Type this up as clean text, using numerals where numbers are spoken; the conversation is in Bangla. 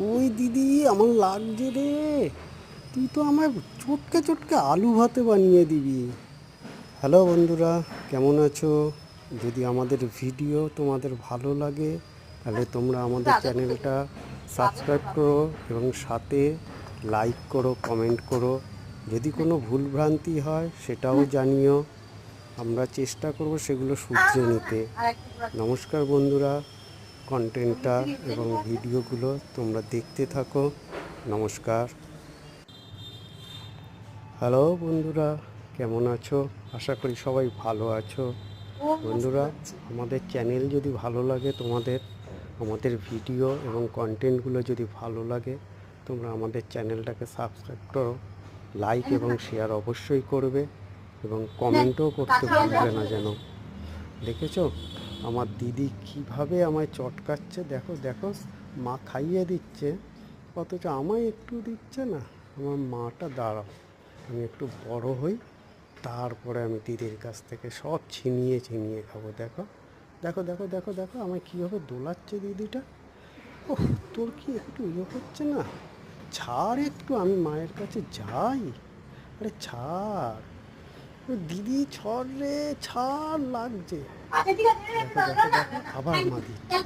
ওই দিদি আমার লাগছে রে। তুই তো আমায় চটকে চটকে আলু ভাতে বানিয়ে দিবি। হ্যালো বন্ধুরা, কেমন আছো? যদি আমাদের ভিডিও তোমাদের ভালো লাগে তাহলে তোমরা আমাদের চ্যানেলটা সাবস্ক্রাইব করো এবং সাথে লাইক করো, কমেন্ট করো। যদি কোনো ভুলভ্রান্তি হয় সেটাও জানিও, আমরা চেষ্টা করব সেগুলো শুধরে নিতে। নমস্কার বন্ধুরা, কন্টেন্টটা এবং ভিডিওগুলো তোমরা দেখতে থাকো। নমস্কার। হ্যালো বন্ধুরা, কেমন আছো? আশা করি সবাই ভালো আছো। বন্ধুরা, আমাদের চ্যানেল যদি ভালো লাগে তোমাদের, আমাদের ভিডিও এবং কন্টেন্টগুলো যদি ভালো লাগে, তোমরা আমাদের চ্যানেলটাকে সাবস্ক্রাইব করো, লাইক এবং শেয়ার অবশ্যই করবে এবং কমেন্টও করতে ভুলবে না যেন। দেখেছো আমার দিদি কিভাবে আমায় চটকাচ্ছে? দেখো দেখো, মা খাইয়ে দিচ্ছে অথচ আমায় একটু দিচ্ছে না। আমার মাটা দাঁড়াও, আমি একটু বড় হই, তারপরে আমি দিদির কাছ থেকে সব ছিনিয়ে ছিনিয়ে খাবো। দেখো দেখো দেখো দেখো দেখো আমায় কীভাবে দোলাচ্ছে দিদিটা। ওহ, তোর কি একটু হচ্ছে না? ছাড় একটু, আমি মায়ের কাছে যাই। আরে ছাড়, দিদি ছড় রে, ছাড়, লাগছে। দেখো দেখো দেখো, আবার মা দিচ্ছে।